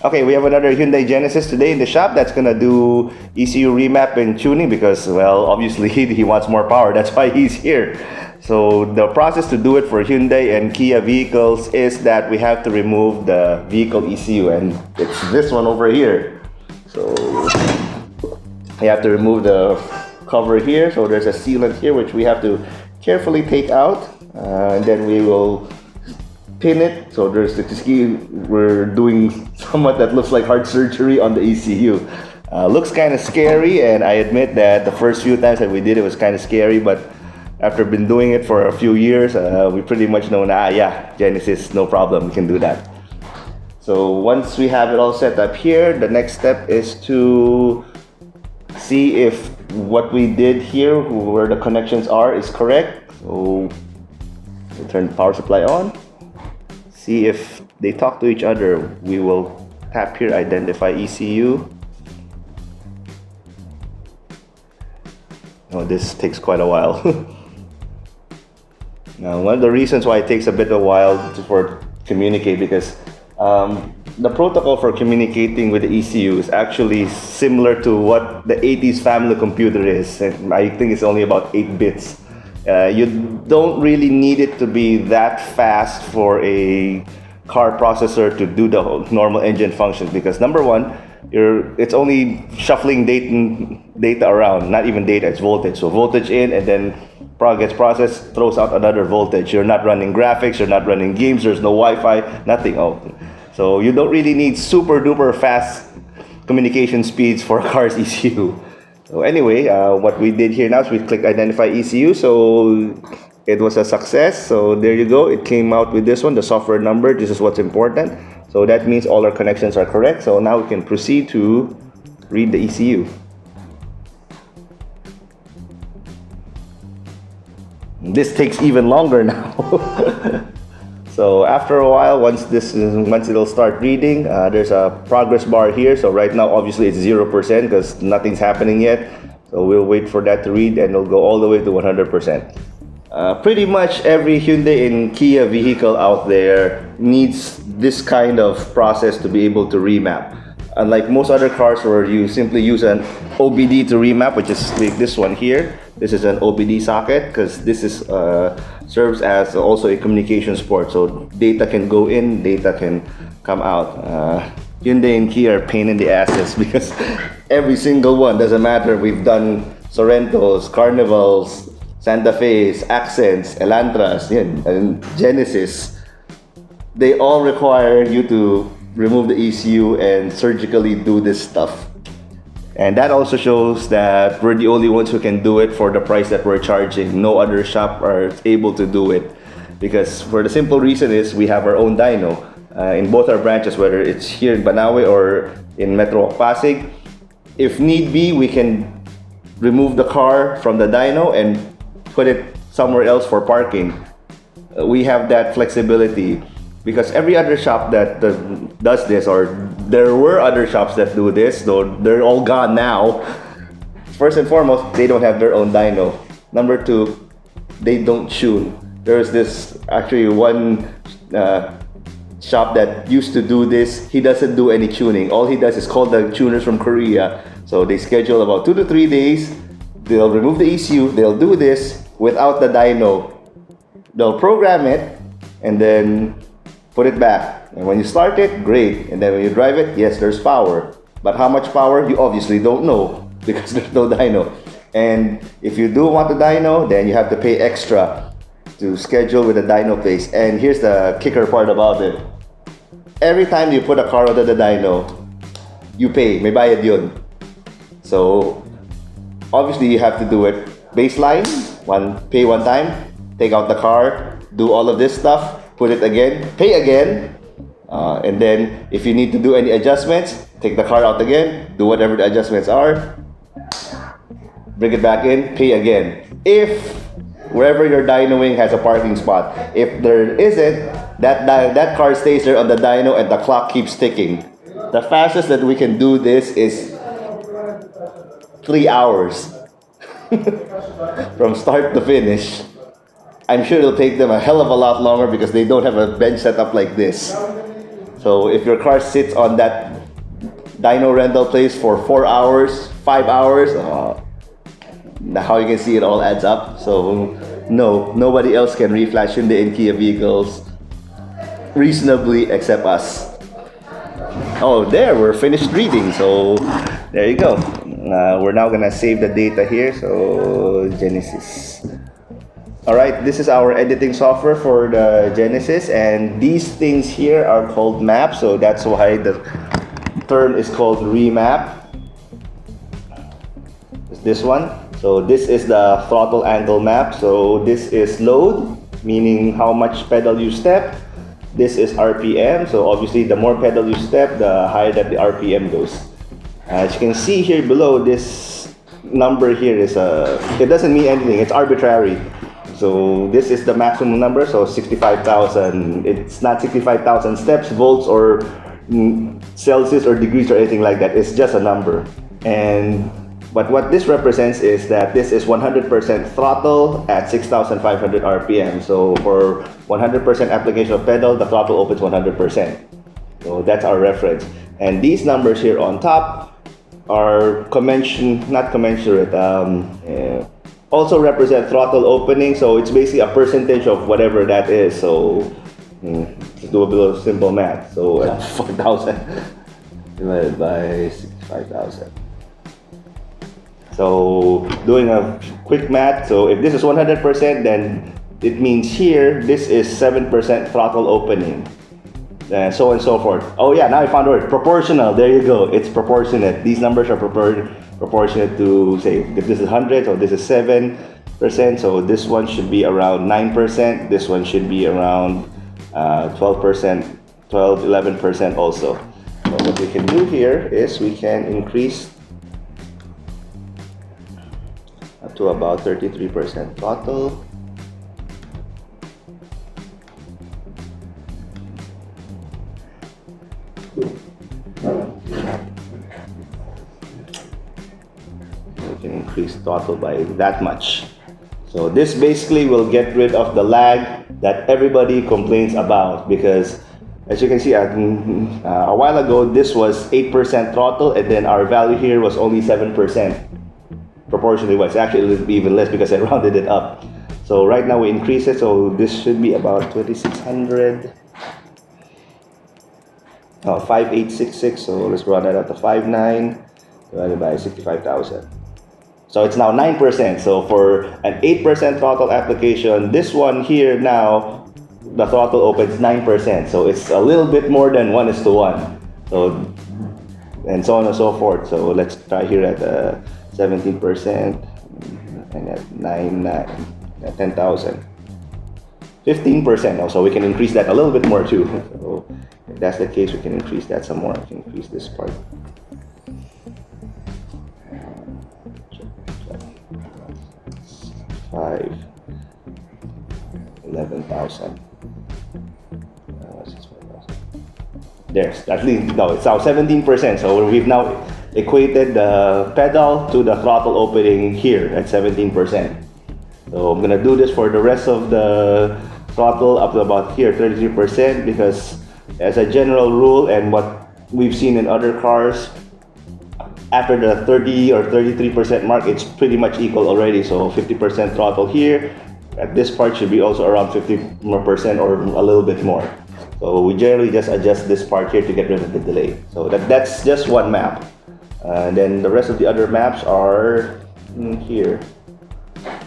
Okay, we have another Hyundai Genesis today in the shop that's gonna do ECU remap and tuning because, well, obviously he wants more power. That's why he's here. So the process to do it for Hyundai and Kia vehicles is that we have to remove the vehicle ECU, and it's this one over here. So we have to remove the cover here. So there's a sealant here which we have to carefully take out, and then we will pin it. So there's the key. We're doing somewhat that looks like heart surgery on the ECU. Looks kind of scary, and I admit that the first few times that we did it was kind of scary, but after been doing it for a few years, we pretty much know now, yeah, Genesis, no problem, we can do that. So once we have it all set up here, the next step is to see if what we did here, where the connections are, is correct. So we'll turn the power supply on. See if they talk to each other. We will tap here, identify ECU. Oh, this takes quite a while. Now, one of the reasons why it takes a bit of a while to communicate, because the protocol for communicating with the ECU is actually similar to what the 80s family computer is. And I think it's only about 8 bits. You don't really need it to be that fast for a car processor to do the normal engine functions, because number one, it's only shuffling data around, not even data, it's voltage. So voltage in, and then gets processed, throws out another voltage. You're not running graphics, you're not running games, there's no Wi-Fi, nothing. So you don't really need super duper fast communication speeds for a car's ECU. So anyway, what we did here now is we click identify ECU. So it was a success. So there you go. It came out with this one, the software number. This is what's important. So that means all our connections are correct. So now we can proceed to read the ECU. This takes even longer now. So after a while, once it'll start reading, there's a progress bar here. So right now, obviously it's 0% because nothing's happening yet. So we'll wait for that to read, and it'll go all the way to 100%. Pretty much every Hyundai and Kia vehicle out there needs this kind of process to be able to remap. Unlike most other cars where you simply use an OBD to remap, which is like this one here. This is an OBD socket because this is serves as also a communications port. So data can go in, data can come out. Hyundai and Kia are pain in the asses because every single one, doesn't matter. We've done Sorrentos, Carnivals, Santa Fe's, Accents, Elantras, and Genesis. They all require you to remove the ECU and surgically do this stuff. And that also shows that we're the only ones who can do it for the price that we're charging. No other shop are able to do it. Because for the simple reason is we have our own dyno. In both our branches, whether it's here in Banawe or in Metro Pasig. If need be, we can remove the car from the dyno and put it somewhere else for parking. We have that flexibility. Because every other shop that does this, or there were other shops that do this, though they're all gone now. First and foremost, they don't have their own dyno. Number two, they don't tune. There's this actually one shop that used to do this. He doesn't do any tuning. All he does is call the tuners from Korea. So they schedule about 2 to 3 days. They'll remove the ECU. They'll do this without the dyno. They'll program it and then put it back. And when you start it, great. And then when you drive it, yes, there's power. But how much power, you obviously don't know because there's no dyno. And if you do want the dyno, then you have to pay extra to schedule with a dyno place. And here's the kicker part about it. Every time you put a car onto the dyno, you pay. May bayad yun. So obviously you have to do it baseline, pay one time, take out the car, do all of this stuff, put it again, pay again, and then if you need to do any adjustments, take the car out again, do whatever the adjustments are, bring it back in, pay again. If wherever you're dynoing has a parking spot, if there isn't, that car stays there on the dyno and the clock keeps ticking. The fastest that we can do this is 3 hours from start to finish. I'm sure it'll take them a hell of a lot longer because they don't have a bench set up like this. So if your car sits on that dyno rental place for 4 hours, 5 hours, how you can see it all adds up. So no, nobody else can reflash Hyundai and Kia vehicles reasonably except us. Oh, there, we're finished reading. So there you go. We're now gonna save the data here. So Genesis. All right, this is our editing software for the Genesis, and these things here are called maps. So that's why the term is called remap. It's this one. So this is the throttle angle map. So this is load, meaning how much pedal you step. This is RPM. So obviously the more pedal you step, the higher that the RPM goes. As you can see here below, this number here is it doesn't mean anything. It's arbitrary. So this is the maximum number. So 65,000. It's not 65,000 steps, volts, or Celsius or degrees or anything like that. It's just a number. But what this represents is that this is 100% throttle at 6,500 RPM. So for 100% application of pedal, the throttle opens 100%. So that's our reference. And these numbers here on top are not commensurate. Also represent throttle opening. So it's basically a percentage of whatever that is. So let's do a bit of simple math. So 4,000 divided by 65,000. So doing a quick math, so if this is 100%, then it means here, this is 7% throttle opening. And so on and so forth. Oh yeah, now I found the word, proportional, there you go, it's proportionate. These numbers are proportionate to, say, if this is 100, so this is 7%, so this one should be around 9%, this one should be around 12%, 11% also. So what we can do here is we can increase up to about 33% throttle. We can increase throttle by that much. So this basically will get rid of the lag that everybody complains about, because as you can see, a while ago this was 8% throttle, and then our value here was only 7%. Proportionally wise, actually it would be even less because I rounded it up. So right now we increase it, so this should be about 2,600. 5866. So let's round that up to 59 divided by 65,000. So it's now 9%. So for an 8% throttle application, this one here now, the throttle opens 9%. So it's a little bit more than 1:1. So and so on and so forth. So let's try here at 17% and at 10,000. 15%. So we can increase that a little bit more too. So if that's the case, we can increase that some more. We can increase this part. 11,000. There's at least, no, it's now 17%. So we've now equated the pedal to the throttle opening here at 17%. So I'm gonna do this for the rest of the throttle up to about here, 33%, because as a general rule and what we've seen in other cars, after the 30 or 33% mark, it's pretty much equal already. So 50% throttle here, at this part should be also around 50% or a little bit more. So we generally just adjust this part here to get rid of the delay. So that's just one map. And then the rest of the other maps are here.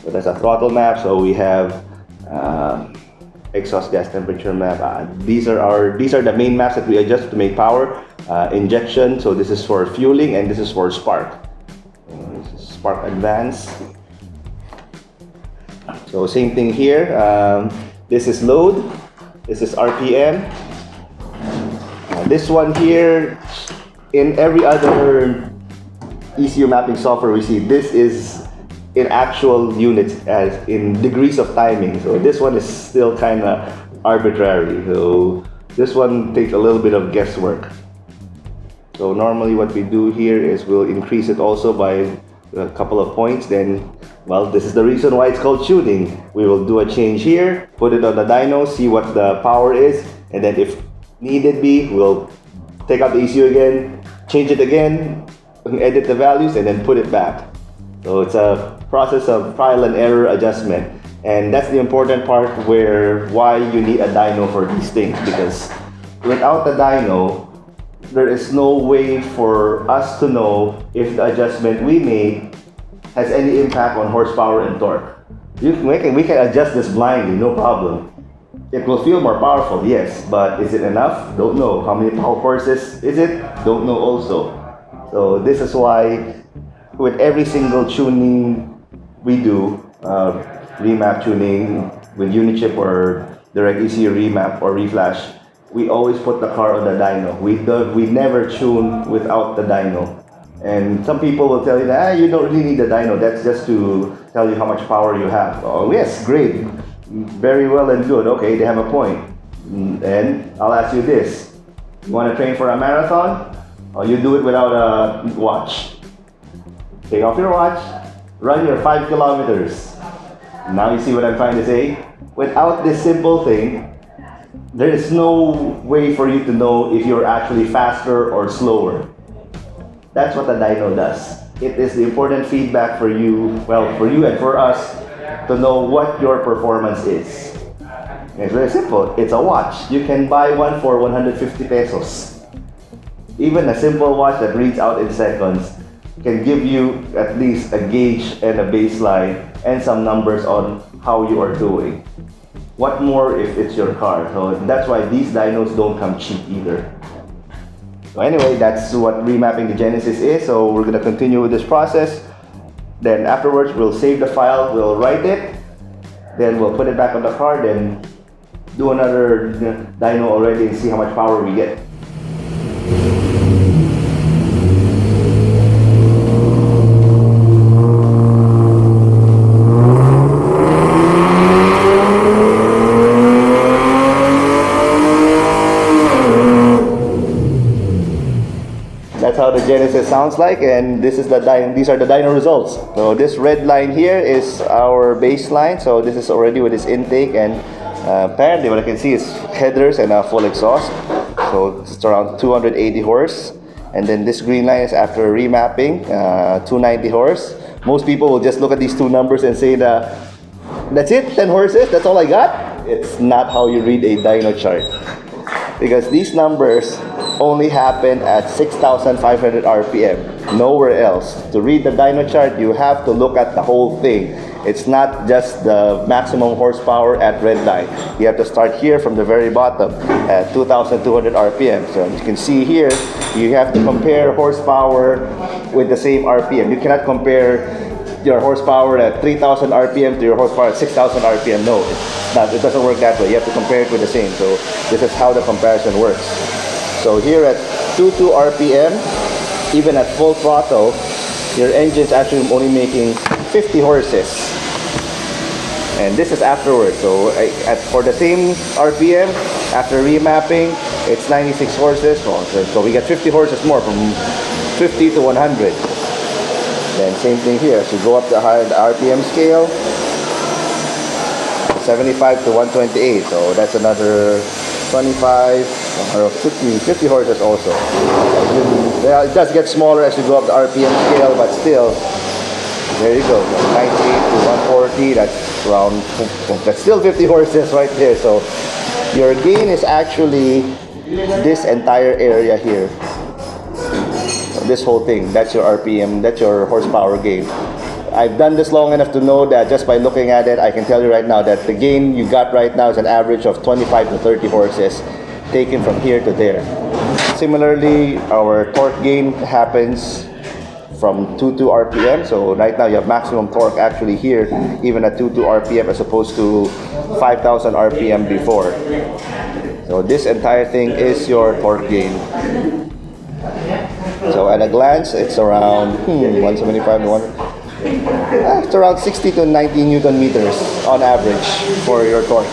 So that's a throttle map. So we have exhaust gas temperature map. These are the main maps that we adjust to make power. Injection. So this is for fueling, and this is for spark. This is spark advance. So same thing here. This is load. This is RPM. This one here, in every other ECU mapping software we see, this is in actual units, as in degrees of timing. So this one is still kind of arbitrary. So this one takes a little bit of guesswork. So normally what we do here is we'll increase it also by a couple of points. Then, well, this is the reason why it's called tuning. We will do a change here, put it on the dyno, see what the power is, and then if needed be, we'll take out the ECU again, change it again, edit the values, and then put it back. So it's a process of trial and error adjustment. And that's the important part why you need a dyno for these things, because without the dyno, there is no way for us to know if the adjustment we made has any impact on horsepower and torque. We can adjust this blindly, no problem. It will feel more powerful, yes, but is it enough? Don't know. How many power horses is it? Don't know also. So this is why with every single tuning we do, remap tuning with unit chip or direct ECU remap or reflash, we always put the car on the dyno. We never tune without the dyno. And some people will tell you that you don't really need the dyno. That's just to tell you how much power you have. Oh yes, great, very well and good. Okay, they have a point. And I'll ask you this: you want to train for a marathon? Or you do it without a watch? Take off your watch, run your 5 kilometers. Now you see what I'm trying to say? Without this simple thing, there is no way for you to know if you're actually faster or slower. That's what the dyno does. It is the important feedback for you, well, for you and for us, to know what your performance is. It's very simple. It's a watch. You can buy one for 150 pesos. Even a simple watch that reads out in seconds can give you at least a gauge and a baseline and some numbers on how you are doing. What more if it's your car? So that's why these dynos don't come cheap either. So anyway, that's what remapping the Genesis is. So we're going to continue with this process. Then afterwards, we'll save the file, we'll write it, then we'll put it back on the car, then do another dyno already and see how much power we get. That's how the Genesis sounds like, and these are the dyno results. So this red line here is our baseline. So this is already with its intake, and apparently what I can see is headers and a full exhaust. So it's around 280 horse. And then this green line is after remapping, 290 horse. Most people will just look at these two numbers and say that's it, 10 horses, that's all I got. It's not how you read a dyno chart, because these numbers only happen at 6,500 RPM, nowhere else. To read the dyno chart, you have to look at the whole thing. It's not just the maximum horsepower at red line. You have to start here from the very bottom at 2,200 RPM. So as you can see here, you have to compare horsepower with the same RPM. You cannot compare your horsepower at 3,000 RPM to your horsepower at 6,000 RPM. No, it doesn't work that way. You have to compare it with the same. So this is how the comparison works. So here at 22 RPM, even at full throttle, your engine's actually only making 50 horses. And this is afterwards. So for the same RPM, after remapping, it's 96 horses. So we get 50 horses more, from 50 to 100. Then same thing here. So go up the RPM scale. 75 to 128, so that's another 25 or 50 horses also. Yeah, it does get smaller as you go up the RPM scale, but still, there you go, 98 to 140, that's around, that's still 50 horses right there. So your gain is actually this entire area here. This whole thing, that's your RPM, that's your horsepower gain. I've done this long enough to know that just by looking at it, I can tell you right now that the gain you got right now is an average of 25 to 30 horses taken from here to there. Similarly, our torque gain happens from 22 RPM. So right now you have maximum torque actually here, even at 22 RPM as opposed to 5,000 RPM before. So this entire thing is your torque gain. So at a glance, it's around 175 to 100. It's around 60 to 90 Newton meters on average for your torque.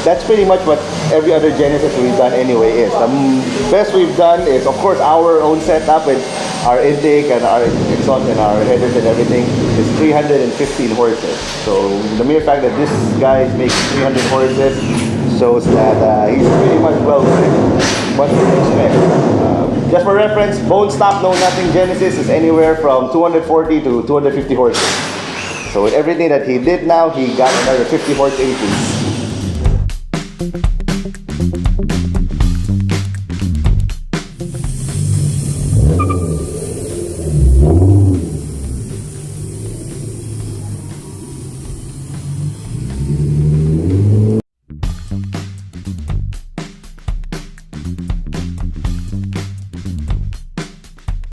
That's pretty much what every other Genesis we've done anyway is. The best we've done is, of course, our own setup with our intake and our exhaust and our headers and everything is 315 horses. So the mere fact that this guy is making 300 horses shows that he's pretty much well equipped. What do you expect? Just for reference, bone stop, no nothing Genesis is anywhere from 240 to 250 horses. So with everything that he did now, he got another 50 horse increase.